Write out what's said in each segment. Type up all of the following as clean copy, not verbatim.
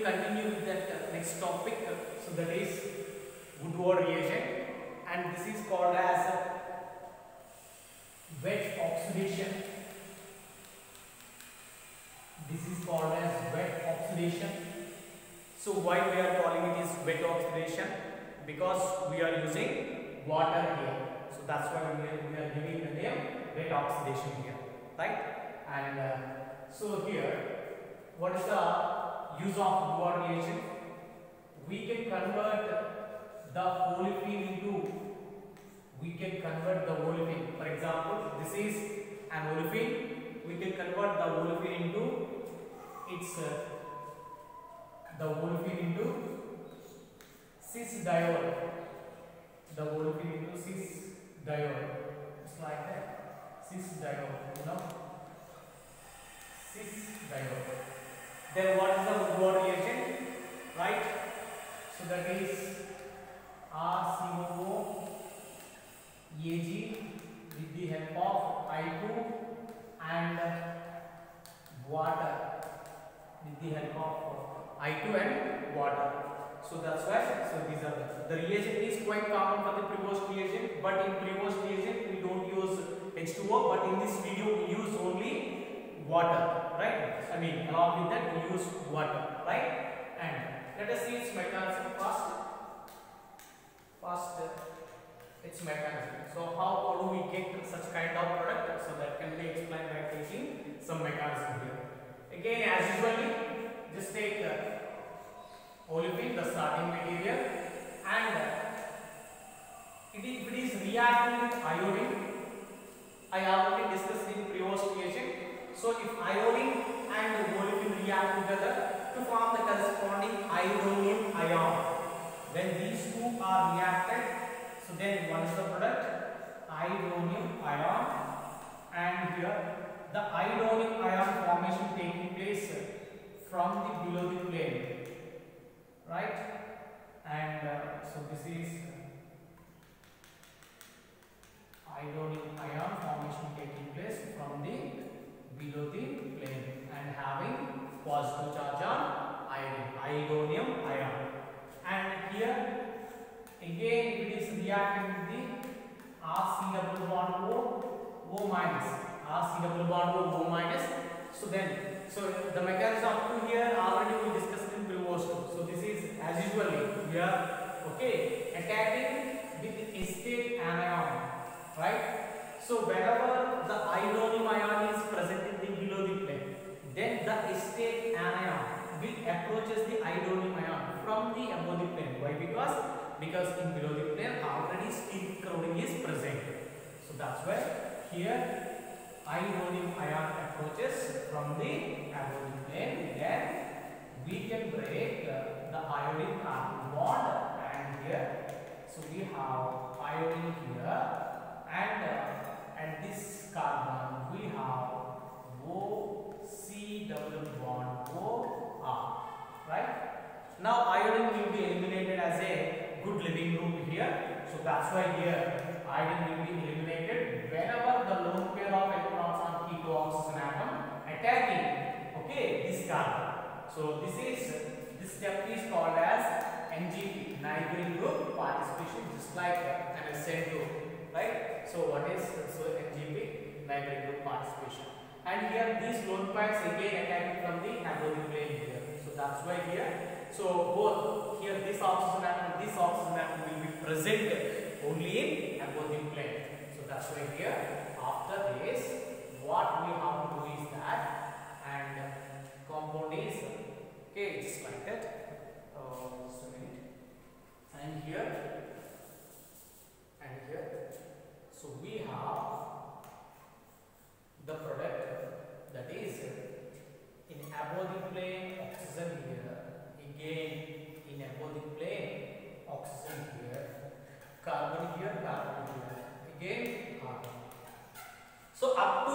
continue with that next topic. So that is Woodward reagent, and this is called as wet oxidation. This is called as wet oxidation. So why we are calling it is wet oxidation? Because we are using water here. So that's why we are giving the name wet oxidation here, right? And so here, what is the use of Woodward reagent? We can convert the olefin into. We can convert the olefin. For example, this is an olefin. We can convert the olefin into its the olefin into cis-diol. The olefin into cis-diol. It's like that. Cis-diol. You know, cis-diol. Then what is the Woodward reagent? Right? So that is RCOO Ag with the help of I2 and water with the help of I2 and water. So that's why. So these are the reagent is quite common for the Prevost reagent, but in Prevost reagent we don't use H2O, but in this video we use only water, right? I mean, along with that we use water, right? And let us see its mechanism first. Its mechanism. So how do we get such kind of product? So that can be explained by taking some mechanism here. Again, as usually, just take olefin, the starting material, and if it is reacting with iodine, I already discussed in Prevost reagent. So if iodine and olefin react together to form the corresponding iodonium ion, when these two are reacted, so then what is the product? Iodonium ion, and here the iodonium ion formation taking place from the below the plane, right? And so this is iodonium ion formation taking place from the below the plane and having positive charge on iodonium ion. And here again it is reacting with the RC double bond O minus. RC double bond O minus. So the mechanism up to here already we discussed in Prevost. So this is as usually we are attacking with acetate anion, right? So whenever the iodonium ion is present in the below the plane, then the acetate anion will approaches the iodonium ion from the above the plane. Why? Because in below the plane already steel crowding is present. So that's why here iodonium ion approaches from the above the plane. Then we can break the iodine carbon bond, and here so we have iodine here, and at this carbon we have OC double bond OR, right? Now iodine will be eliminated as a good living group here. So that's why here iodine will be eliminated whenever the lone pair of electrons on keto oxygen atom attacking this carbon. So this step is called as NGP, neighboring group participation, just like an SN2, right? So what is NGP, neighboring group participation? And here these lone pairs again attacking from the above the plane here. So that's why here. So both here this oxygen atom will be present only in above the plane. So that's why here after this what we have to do is that, and compound is just like that. Just a minute. And here so we have the product that is in above the plane oxygen here. Again in above the plane oxygen here, carbon here, again carbon. So up to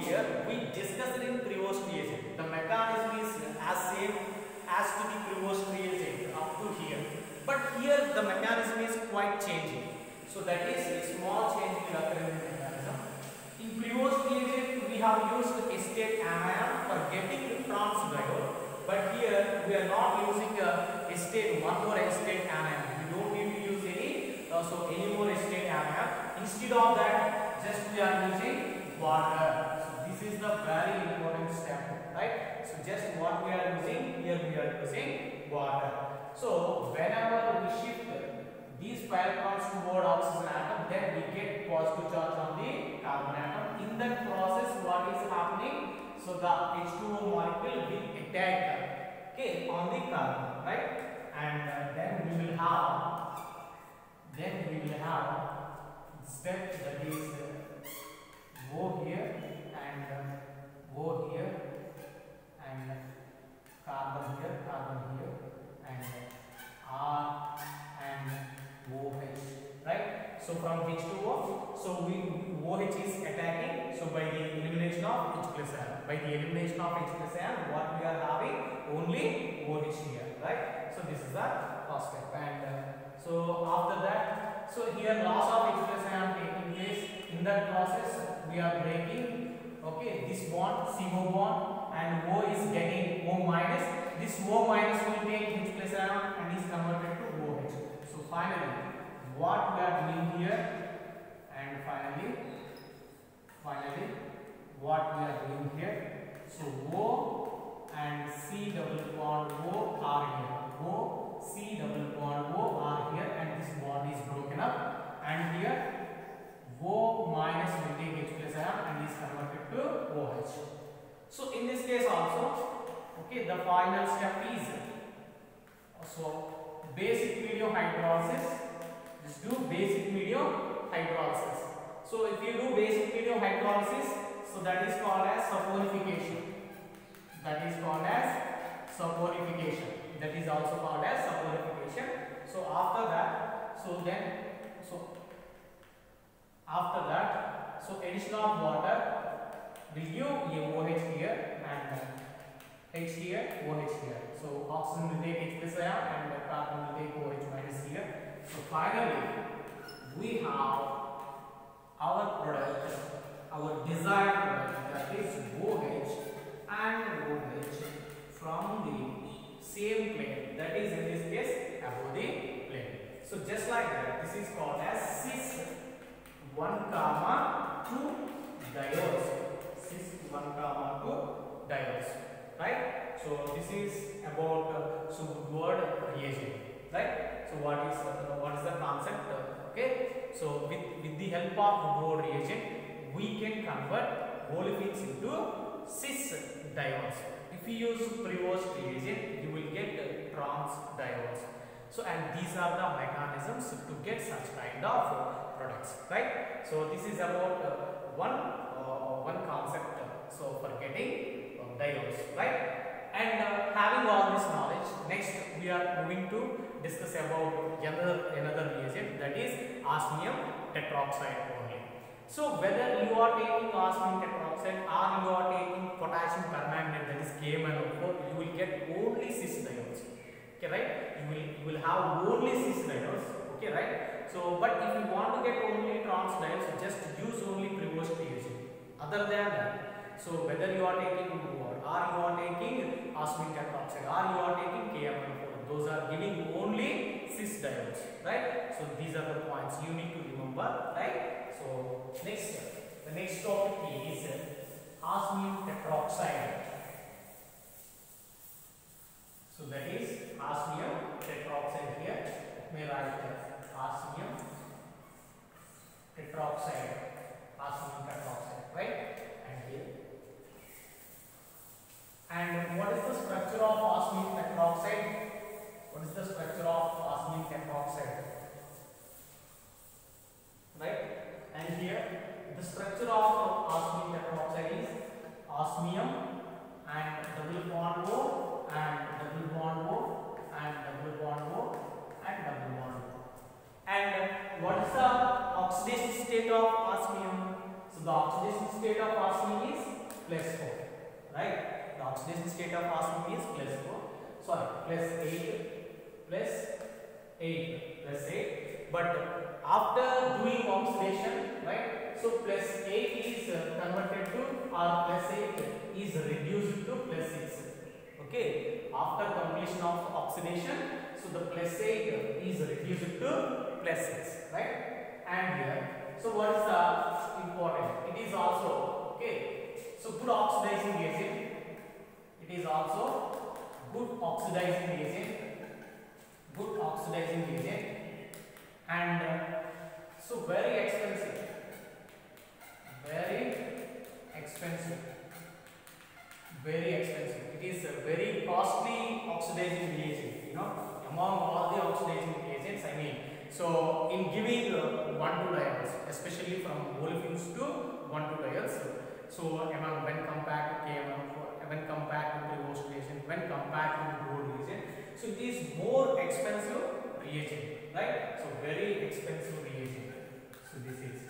here we discussed in Prevost reagent. The mechanism is as same as to the Prevost reagent up to here, but here the mechanism is quite changing. So that is a small change will occur in the mechanism. In Prevost reagent we have used acetate anion for getting the trans diol, but here we are not using acetate, one more acetate anion. We don't need to use any more acetate anion. Instead of that, just we are using water. So this is the very important step, right? So just what we are using here, we are using water. So whenever we shift these electrons toward oxygen atom, then we get positive charge on the carbon atom. In that process, what is happening? So the H2O molecule will attack, okay, on the carbon, right? And then we will have step that is O here and O here and carbon here and R and OH, right? So from H2O, so OH is attacking. So by the elimination of H plus N, what we are having? Only OH here, right? So this is the first step. And so after that, so here loss of H plus N taking place. In that process, we are breaking, okay, this bond, CO bond, and O is getting O minus. This O minus will take H plus N and is converted to OH. So finally, what we are doing here, and finally, what we are doing here. So O and C double bond O are here. O, C double bond O are here, and this bond is broken up. And here O minus will take H plus ion and is converted to OH. So in this case also, okay, the final step is so basic medium hydrolysis. Just do basic medium hydrolysis. So if you do basic medium hydrolysis, so that is called as saponification. That is also called as saponification. So after that, so addition of water will give a OH here and H here, OH here. So oxygen will take H plus ion and carbon will take OH minus here. So finally, we have our product, our desired product, that is OH and OH from the same plane, that is in this case above the plane. So just like that, this is called as cis 1, 2 diodes. Cis 1, 2 diodes, right? So this is about Wood reagent, right? So what is the concept? Okay, so with the help of Wood reagent, we can convert olefins into cis diodes. If you use Prevost reagent, you will get trans diodes. So and these are the mechanisms to get such kind of products, right? So this is about one concept. So for getting diodes, right? And having all this knowledge, next we are moving to discuss about another reagent, that is osmium tetroxide only. So whether you are taking osmium tetroxide or you are taking potassium permanganate, that is KMnO4, you will get only cis diodes. Okay, right? You will have only cis diodes. Okay, right? So but if you want to get only trans diodes, just use only Prevost reagent. Other than that, so whether you are taking Wood or you are taking osmium tetroxide or you are taking KMnO4, those are giving only cis diodes, right? So these are the points you need to remember, right? So the next topic is osmium tetroxide. So that is osmium tetroxide here. Let me write osmium tetroxide, right? And here. And what is the structure of osmium tetroxide? Right? And here the structure of osmium tetroxide is osmium and double bond O and double bond O and double bond O and double bond O. And what is the oxidation state of osmium? So the oxidation state of osmium is +4, right? The oxidation state of osmium is +8. But after doing oxidation, right? So +8 is converted to, or +8 is reduced to +6. Okay. after completion of oxidation, so the plus 8 is reduced to plus 6, right? And here, so what is the important? It is also, okay, so good oxidizing agent. It is also good oxidizing agent. Good oxidizing agent. And so very expensive. Very expensive. Very expensive. It is a very costly oxidizing reagent, you know, among all the oxidizing reagents, I mean. So in giving 1,2-diols, especially from olefins to 1,2-diols, so among when compared to KMM, when compared to Prevost reagent, when compared to gold reagent, so it is more expensive reagent, right? So very expensive reagent. So this is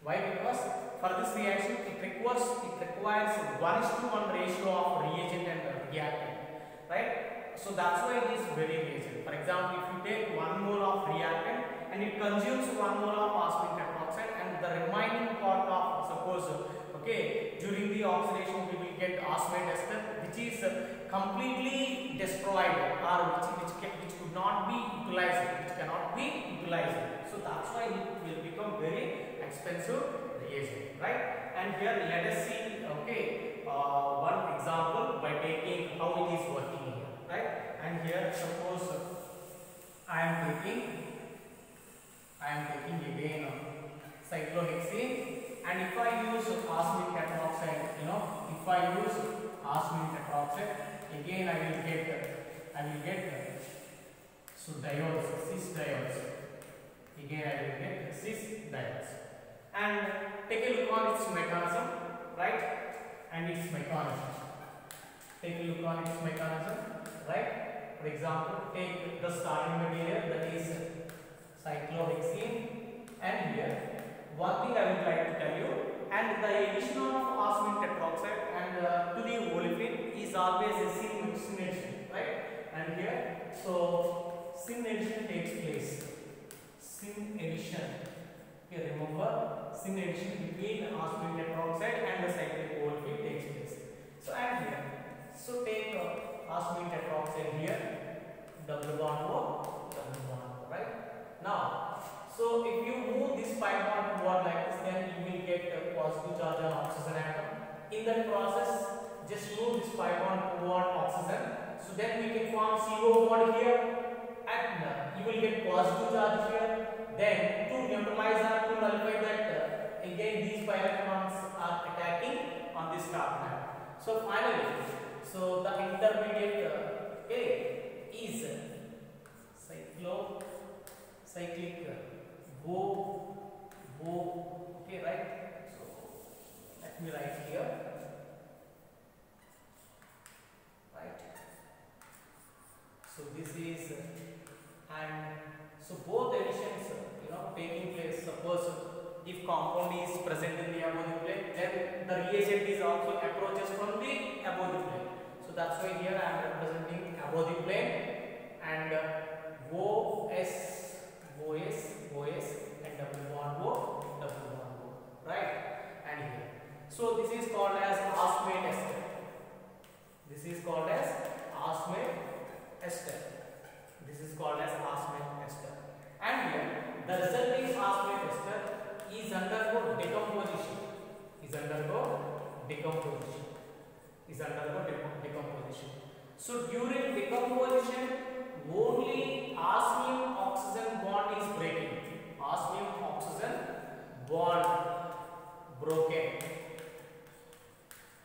why, because for this reaction it requires 1:1 ratio of reagent and reactant, right? So that's why it is very reagent. For example, if you take 1 mole of reactant and it consumes 1 mole of osmium tetroxide, and the remaining part of, suppose, okay, during the oxidation we will get osmate ester which is completely destroyed, or which could not be utilized, which cannot be utilized. So that's why it will become very expensive reagent, right? And here let us see, okay, one example by taking how it is working here, right? And here suppose I am taking again cyclohexene, and if I use osmium tetroxide, you know, if I use osmium tetroxide, again I will get so diols, cis diols. Again I will get cis diols. And take a look on its mechanism, right? And its mechanism. Take a look on its mechanism, right? For example, take the starting material, that is cyclohexene, and here one thing I would like to tell you, and the addition of osmium tetroxide and to the olefin is always a syn addition, right? And here, so syn addition takes place. Syn addition. Okay, remember, syn addition between osmium tetroxide and the cyclic olefin takes place. So and here, so take osmium tetroxide here, double bond O, right? Now, so if you move this pi bond toward like this, then you will get a positive charge on oxygen atom. In that process, just move this pi bond toward oxygen. So then we can form CO bond here, and you will get positive charge here. Then to neutralize or to nullify that, again these pi electrons are attacking on this carbon atom. So finally, so the intermediate okay, is cyclic okay, right? So let me write here, right? So this is, and so both additions, you know, taking place. Suppose if compound is present in the above the plane, then the reagent is also approaches from the above the plane. So that's why here I am representing above the plane, and OS, and double bond O, right? And here, so this is called as osmate ester. This is called as osmate ester. This is called as osmate ester. And here, the resulting osmate ester is undergo decomposition. So during decomposition, only osmium oxygen bond is breaking. Osmium oxygen bond broken.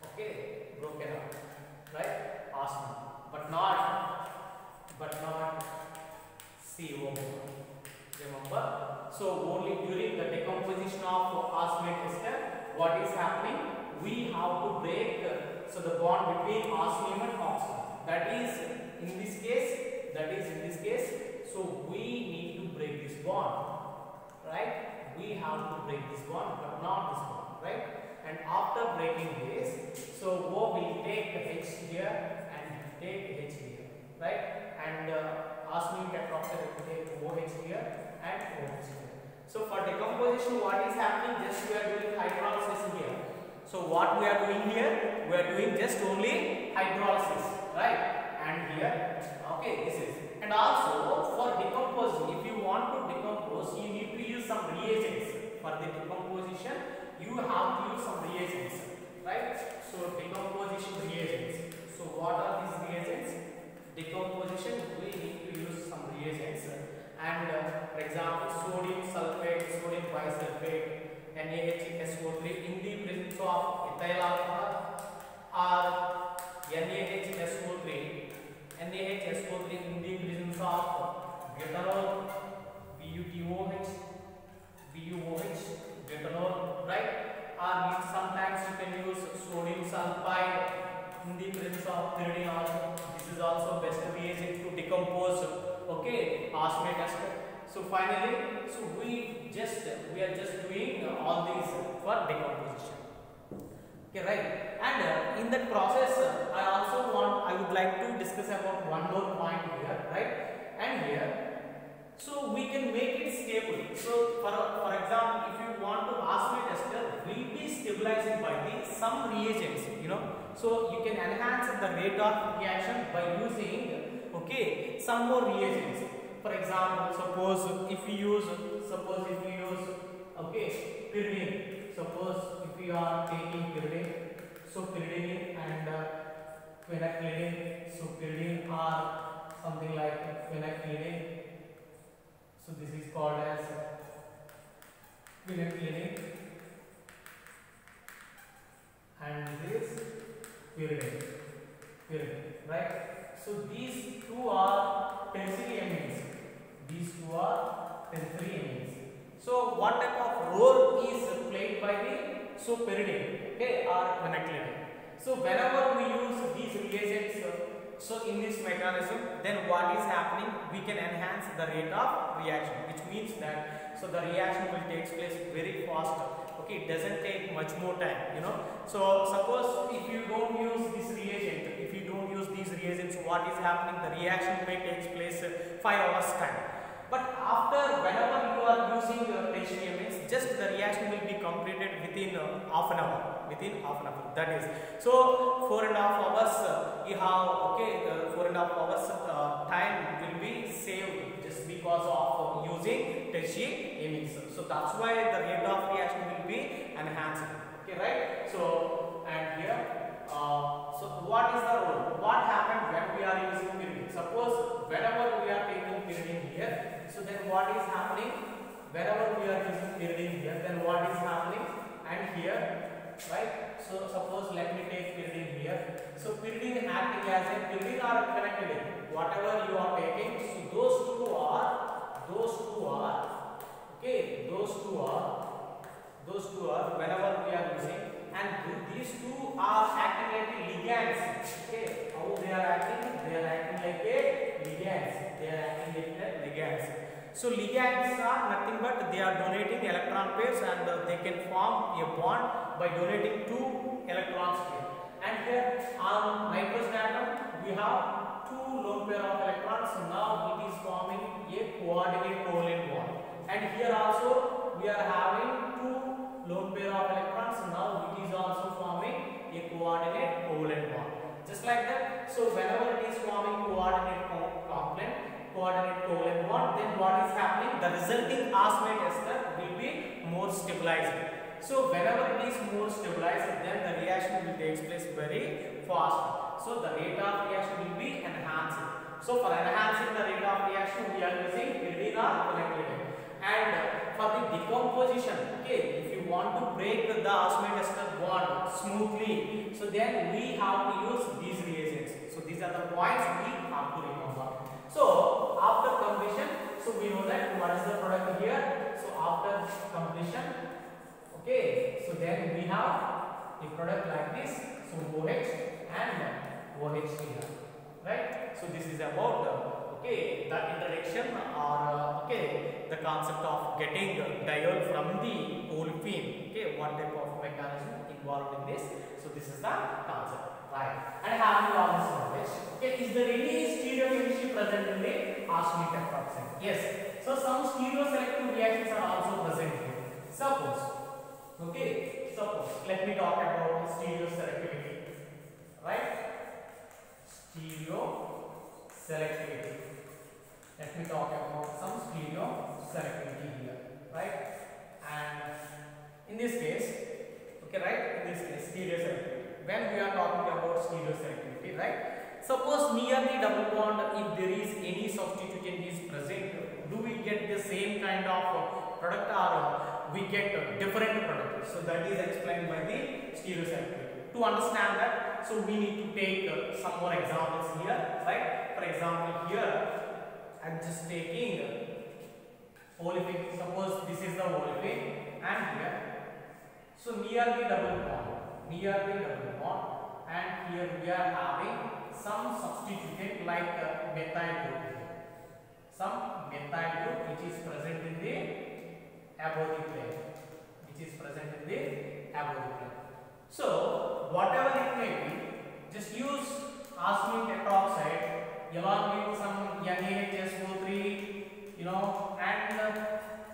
Okay, broken up, right? Osmium, but not CO bond. Remember, so only during the decomposition of osmate ester, what is happening? We have to break so the bond between osmium and oxygen. That is in this case. So we need to break this bond, right? We have to break this bond, but not this bond, right? And after breaking this, so O will take H here and take H here, right? And osmium tetroxide will take OH here and OH here. So for decomposition, what is happening? Just we are doing hydrolysis here. So what we are doing here? We we are doing just only hydrolysis, right? And here, okay, this is. And also for decomposing, if you want to decompose, you need to use some reagents. For the decomposition, you have to use some reagents, right? So decomposition reagents. So what are these reagents? Decomposition, we need to use some reagents. And for example, sodium sulfate, sodium bisulfate, NaHSO3 in the presence of ethyl alcohol, or NaHSO3 in the presence of butanol, BuTOH, butanol, right? Or sometimes you can use sodium sulfide in the presence of pyridine also. This is also best reagent to decompose, okay, osmium ester. So finally, we are just doing all these for decomposition. Okay, right? And in that process, I would like to discuss about one more point here, right? And here, so we can make it stable. So for example, if you want to osmium ester will be stabilized by some reagents, you know. So you can enhance the rate of reaction by using, okay, some more reagents. For example, suppose if you use okay, pyridine. Suppose if you are taking pyridine, so pyridine and phencyclidine. So pyridine or something like phencyclidine. So this is called as phencyclidine, and this pyridine, right? So these two are tertiary amines. So what type of role is played by the pyridine, okay, or phencyclidine? So whenever we use these reagents, so in this mechanism, then what is happening? We can enhance the rate of reaction, which means that so the reaction will take place very fast. Okay, it doesn't take much more time, you know. So suppose if you don't use this reagent, these reagents, what is happening? The reaction may take place 5 hours time. But after, whenever you are using tertiary amines, just the reaction will be completed within half an hour. That is, so 4.5 hours you have, okay, 4.5 hours time will be saved just because of using tertiary amines. So that's why the rate of reaction will be enhanced. Okay, right? So and here. So what is the role? What happened when we are using pyridine? Suppose whenever we are taking pyridine here, so then what is happening? Whenever we are using pyridine here, then what is happening? And here, right? So suppose let me take pyridine here. So pyridine acting as a pyridine or phencyclidine, whatever you are taking. So those two are okay. Those two are whenever we are using. And these two are acting like ligands. Okay, how they are acting? They are acting like ligands. So ligands are nothing but they are donating electron pairs, and they can form a bond by donating 2 electrons here. And here on nitrogen atom we have 2 lone pair of electrons. Now it is forming a coordinate covalent bond. And here also we are having 2 lone pair of electrons. Now it is also forming a coordinate covalent bond. Just like that. So whenever it is forming coordinate covalent bond, then what is happening? The resulting osmium ester will be more stabilized. So whenever it is more stabilized, then the reaction will take place very fast. So the rate of reaction will be enhanced. So for enhancing the rate of reaction, we are using pyridine or phencyclidine. And for the decomposition, okay, if you want to break the osmium ester bond smoothly, so then we have to use these reagents. So these are the points we have to remember. So after completion, so we know that what is the product here. So after completion, okay, so then we have a product like this. So OH and OH here, right? So this is about okay, the introduction or okay, the concept of getting diol from the olefin. Okay, what type of mechanism involved in this? So this is the concept, right? And having all this knowledge, okay, is there any stereochemistry present in the arsenic tetroxide? Yes. So some stereoselective reactions are also present here. Suppose, okay, let me talk about stereoselectivity. stereoselectivity. Let me talk about some stereoselectivity here, right? And in this case, okay, right? In this case, stereoselectivity. When we are talking about stereoselectivity, right? Suppose near the double bond, if there is any substituent is present, do we get the same kind of product or we get different product? So that is explained by the stereoselectivity. To understand that, so we need to take some more examples here, right? For example, here I am just taking olefin. Suppose this is the olefin, and here, so near the double bond, and here we are having some substituent like methyl group, some methyl group which is present in the above the plane, So whatever it may be, just use osmium tetroxide along with some NaHSO3, and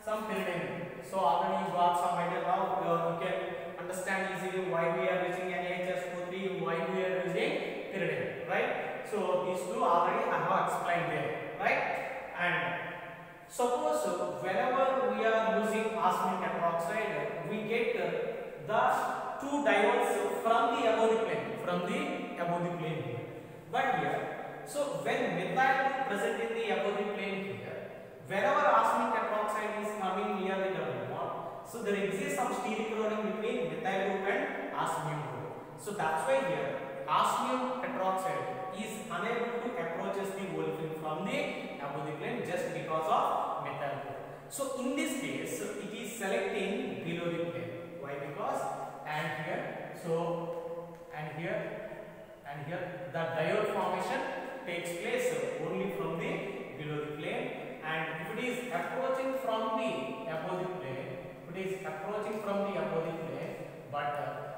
some pyridine. So already you got some idea now. You can understand easily why we are using NaHSO3, why we are using pyridine, right? So these two already I have explained there, right? And suppose whenever we are using osmium tetroxide, we get the two diols from the above the plane, here. But here, so when methyl present in the above the plane here, whenever osmium tetroxide is coming near the double bond, so there exists some steric loading between methyl group and osmium group. So that's why here osmium tetroxide is unable to approach the olefin from the above the plane just because of methyl group. So in this case, it is selecting below the plane. Why? Because and here the diol formation takes place only from the below the plane, and if it is approaching from the above the plane, but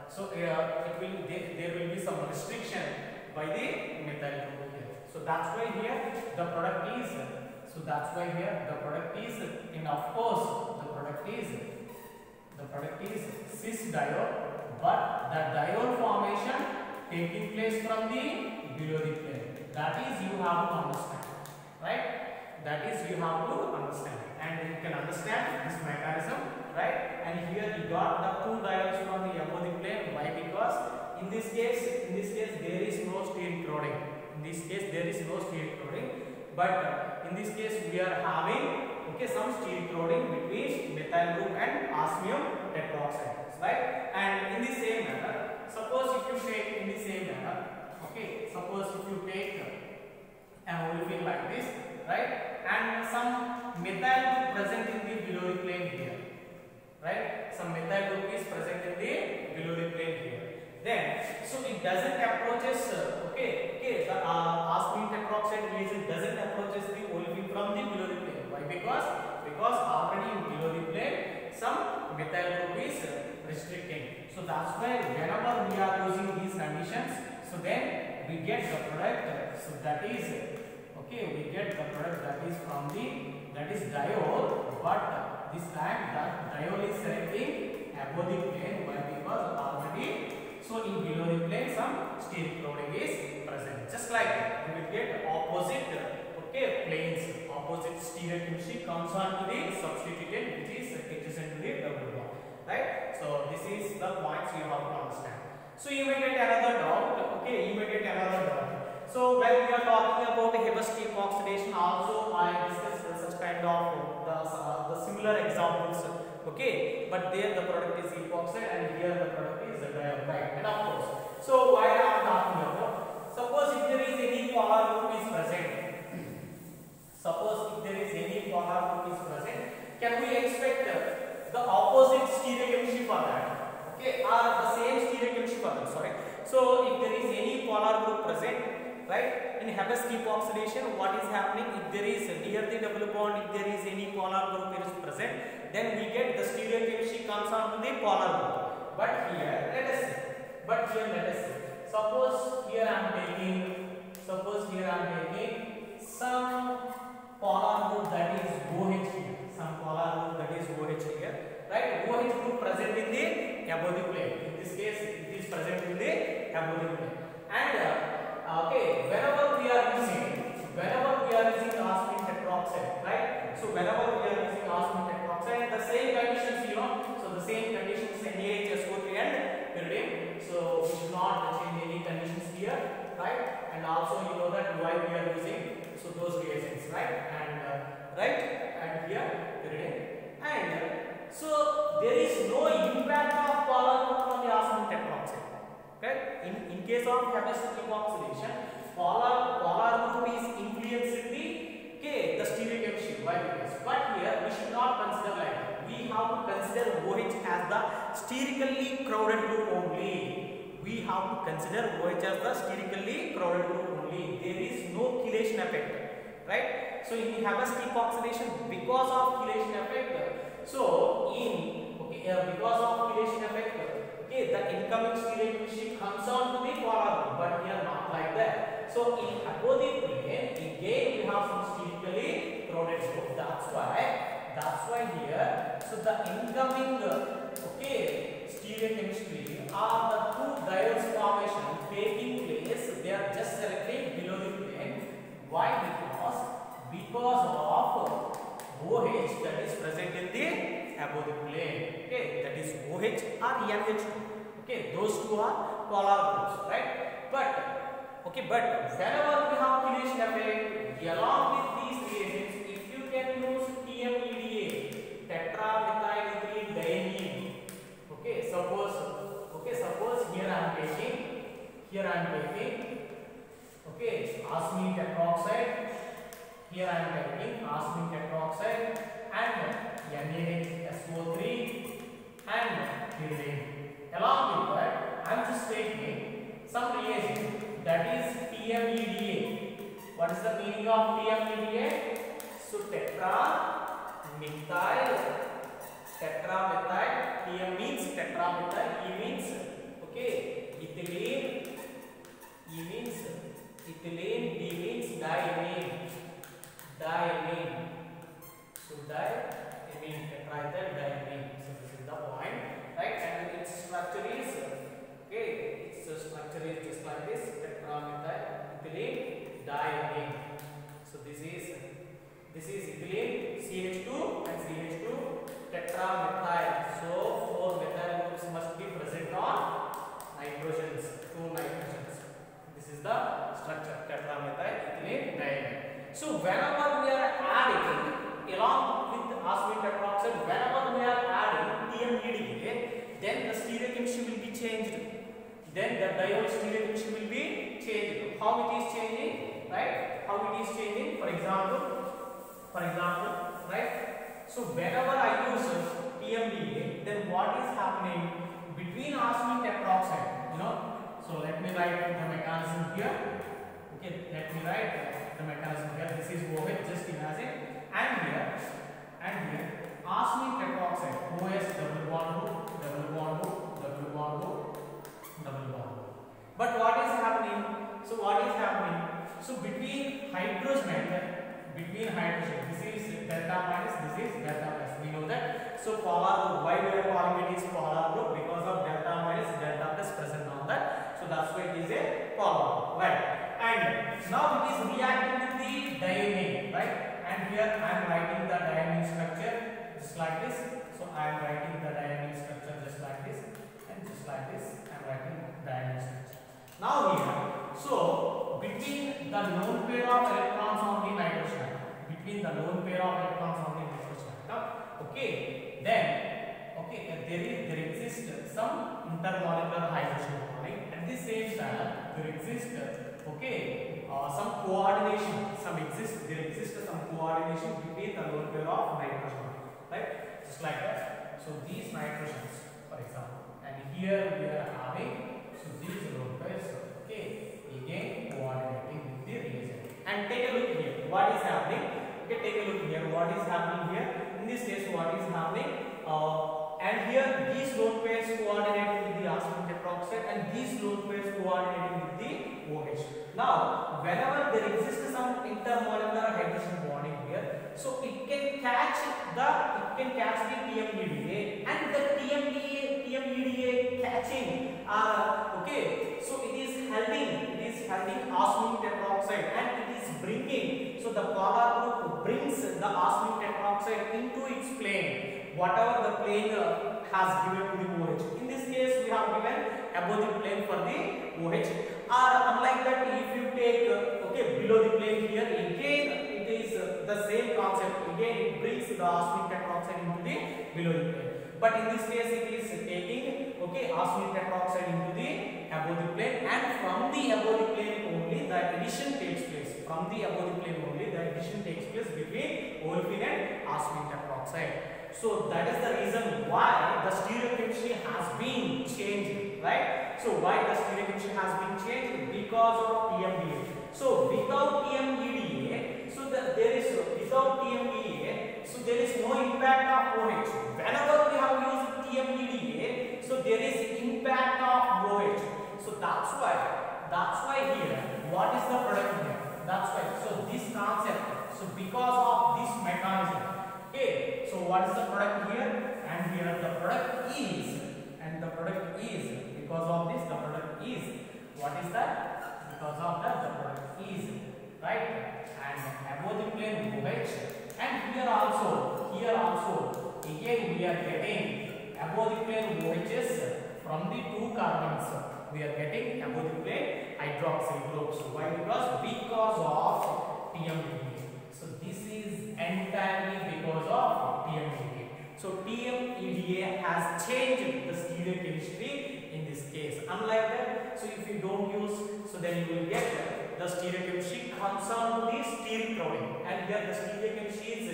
so there will be some restriction by the methyl group here. So that's why here the product is, and of course the product is cis diol, but the diol formation taking place from the below the plane. That is you have to understand, right? And you can understand this mechanism, right? And here you got the two diols from the above the plane. Why? Because in this case there is no steric loading. But in this case we are having some steric loading between methyl group and osmium tetroxide, right? And in the same manner, suppose if you take an olefin like this, right? And some methyl group present in the below the plane here, right? Some methyl group is present in the below the plane here. Then, so it doesn't approaches, the osmium tetroxide reagent doesn't approaches the olefin from the below the plane. Why? Because already in below the plane some methyl group is restricting. So that's why whenever we are using these conditions, so then we get the product. So that is from the diol, but this time the diol is selecting above the plane. Why? Because already so in below the plane some steric loading is present. Just like we will get opposite planes, opposite stereochemistry comes on to the substituent which is adjacent to the double bond, right? So this is the points you have to understand. So you may get another doubt. So when we are talking about the Hebus keep oxidation, also I discussed such kind of the similar examples. But there the product is epoxide and here the product is diol, right? And of course, so why I am talking about? Suppose if there is any polar group is present. Can we expect the opposite stereochemistry for that? Or the same stereochemistry for that? Sorry. So if there is any polar group present, right? In Hebus keep oxidation, what is happening? If there is near the double bond, if there is any polar group is present, then we get the stereochemistry comes on to the polar group. But here, let us see. Suppose here I am taking some polar group that is OH here. Right? OH group present in the above the plane. In this case, it is present in the above the plane. And whenever are using, so those reagents, right? And right, and here pyridine, and so there is no impact of polar group on the osmium tetroxide. Okay, in case of Haber oxidation, polar group is influenced in the stereochemistry. Why? Because, but here we should not consider like that. We have to consider OH as the sterically crowded group only. We have to consider OH as the sterically crowded group only. There is no chelation effect, right? So in Haber-Stich oxidation, because of chelation effect, so because of chelation effect, okay, the incoming stereochemistry comes on to the polar group, but here not like that. So in apodic plane, again we have some sterically crowded group. That's why here, so the incoming stereochemistry are the two diodes formation taking place. They are just selected below the plane. Why? Because of OH that is present in the above the plane. Okay, that is OH or NH2. Okay, those two are polar groups, right? But whenever we have chelation effect, along with these reagents, if you can use TMEDA, tetramethyl diamine. Okay, suppose here I am taking osmium tetroxide. Here I am taking osmium tetroxide and NaHSO3 and pyridine. Along with that, I am just taking some reagent that is TMEDA. What is the meaning of TMEDA? So tetramethyl. TM means tetramethyl. E means ethylene. E means ethylene. D means diamine. So diamine, tetraethyl diamine. So this is the point, right? And its structure is just like this: tetramethyl ethylene diamine. So this is ethylene, CH2 and CH2 tetramethyl. So 4 methyl groups must be present on nitrogens, 2 nitrogens. This is the structure, tetramethyl ethylene diamine. So whenever we are adding along with osmium tetroxide, whenever we are adding TMEDA, then the stereochemistry will be changed. Then the diode stereochemistry will be changed. How it is changing, right? How it is changing? For example, right? So whenever I use TMEDA, then what is happening between osmium tetroxide? So let me write the mechanism here. Okay, let me write the mechanism here. This is OH, just imagine, and here osmium tetroxide, OS double bond group. But what is happening? So between hydrogen, this is delta minus, this is delta plus. We know that. So polar group, why we are calling it is polar group? Because of delta minus, delta plus present on that. So that's why it is a polar group, right? And now it is reacting with the diamine, right? And here I am writing the diamine structure just like this. So I am writing the diamine structure just like this, and just like this I am writing diamine structure. Now here, so between the lone pair of electrons on the nitrogen atom, there exists some intermolecular hydrogen bonding. At the same time, there exists some coordination. There exists some coordination between the lone pair of nitrogen, right? Just like that. So these nitrogens, for example, and here we are having these lone pairs, again coordinating with the reagent. And take a look here. What is happening? Take a look here. What is happening here? In this case, what is happening? And here these lone pairs coordinate with the osmium tetroxide, and these lone pairs coordinating with the OH. Now, whenever there exists some intermolecular hydrogen bonding here, so it can catch the TMEDA, and the TMEDA catching so it is holding osmium tetroxide, and it is bringing, so the polar group brings the osmium tetroxide into its plane, whatever the plane has given to the OH. In this case, we have given above the plane for the OH, or unlike that, if you take below the plane the same concept. Again, it brings the arsenic tetroxide into the below plane. But in this case, it is taking arsenic tetroxide into the above the plane, and from the above the plane only the addition takes place. From the above the plane only the addition takes place between olefin and arsenic tetroxide. So that is the reason why the stereochemistry has been changed, right? So why the stereochemistry has been changed? Because of TMEDA. So without TMEDA, so there is no impact of OH. Whenever we have used TMEDA, so there is impact of OH. So that's why here, what is the product here? That's why. So this concept. So because of this mechanism, okay. So what is the product here? And here the product is, because of this the product is. What is that? Because of that the product is, right? And above the plane OH, and here also again we are getting above the plane OHs from the two carbons. We are getting above the plane hydroxyl groups. Why? Because of TMEDA. So this is entirely because of TMEDA. So TMEDA has changed the stereochemistry in this case. Unlike that, so if you don't use, so then you will get the stereochemistry concerned to the steric crowding, and here the stereochemistry is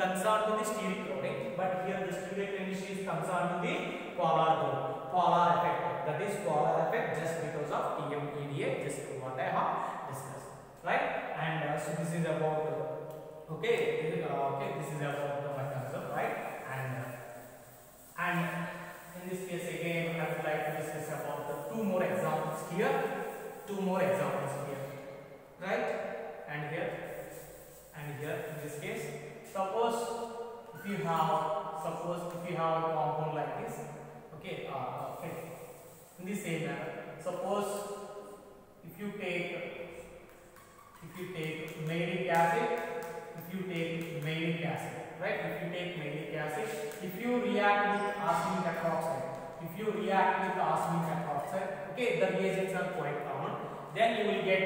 concerned to the steric crowding, but here the stereochemistry is concerned to the polar effect. That is polar effect just because of TMEDA, just what I have discussed, right? And so this is about this is about the mechanism, right? And in this case again I would like to discuss about the two more examples here, right? And here in this case, suppose if you have a compound like this, in the same manner, suppose if you take malic acid, right? If you take malic acid, if you react with arsenic tetroxide, okay, the reagents are quite common. Then you will get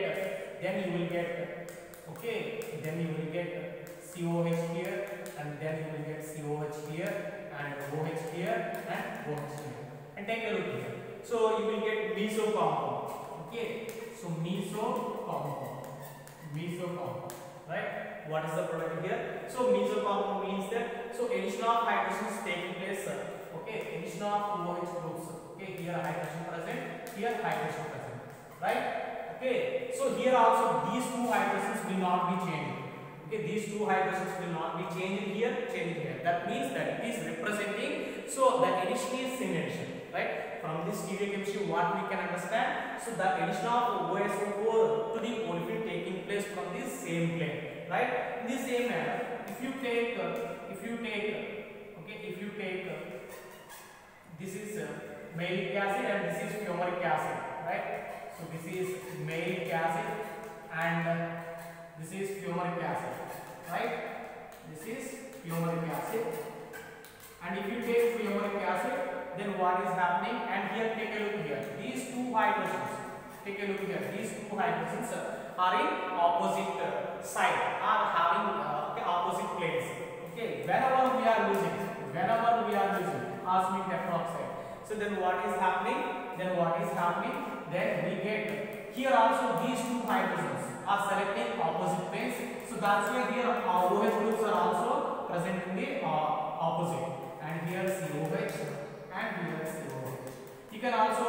COH here, and then you will get COH here, and OH here, and OH here. And take a look here. So you will get meso compound. Okay, so meso compound, right? What is the product here? So meso compound means that addition of hydrogens taking place. Okay, addition of OH groups. Okay, here hydrogen present, here hydrogen present, right? Okay, so here also these two hydrogens will not be changed. Okay, these two hydrogens will not be changing here, That means that it is representing, so the addition is synergy, right? From this stereochemistry, what we can understand, so the addition of OSO4 to the olefin taking place from this same plane, right? In the same manner, if you take this is malic acid and this is fumaric acid, right? So this is malic acid and this is fumaric acid, right? This is fumaric acid, and if you take fumaric acid, then what is happening? And here take a look here. These two hydrogens, are in opposite side, are having opposite planes. Okay, whenever we are using arsenic tetroxide, so then what is happening? Then we get here also these two hydrogens are selecting opposite planes. So that's why here our OH groups are also present in the opposite, and here COH and here COH. You can also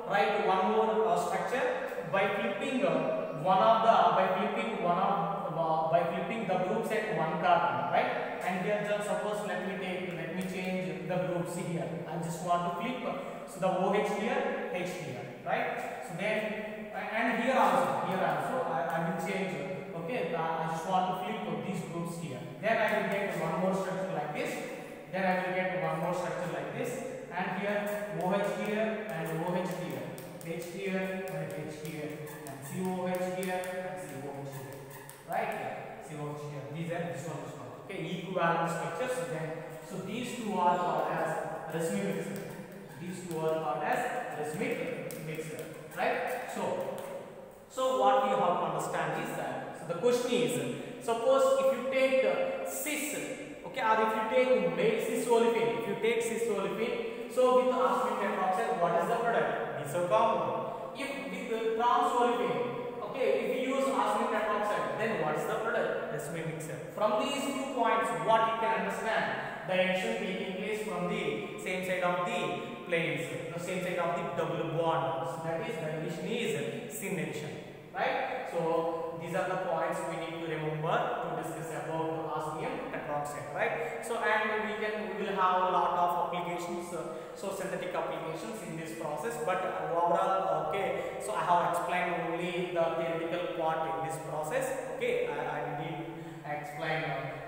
write one more structure by flipping the groups at one carbon, right? And here just suppose let me change the groups here. I just want to flip so the OH here, H here, right? So then and here also I will change. Okay, I just want to flip these groups here. Then I will get one more structure like this. And here OH here and OH here, H here and H here, and COH here and COH here, right? COH here. This one. Okay, equivalent structures. Then so these two are called as racemic mixture. Right? So what you have to understand is that, so the question is, Suppose if you take cis, okay, or if you take cis olefin, so with arsenic tetroxide, what is the product? Diso compound. If with trans olefin, okay, if you use arsenic tetroxide, then what is the product? Racemate mixture. From these 2 points, what you can understand? The reaction taking place from the same side of the planes, the same side of the double bond. So that is the addition is syn addition, right? So these are the points we need to remember to discuss about osmium tetroxide, right? So and we will have a lot of applications, so synthetic applications in this process, but overall, okay, so I have explained only the theoretical part in this process, okay. I did explain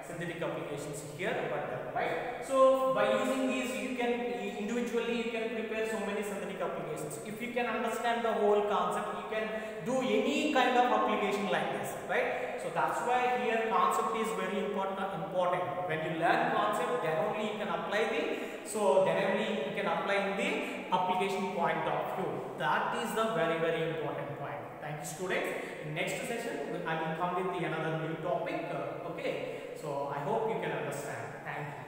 synthetic applications here, but right. So by using these, you can individually prepare so many synthetic applications. If you can understand the whole concept, you can do any kind of application like this, right? So that's why here concept is very important. When you learn concept, then only you can apply in the application point of view. That is the very important point. Thank you, students. In next session, I will come with another new topic. Okay. So I hope you can understand. Thank you.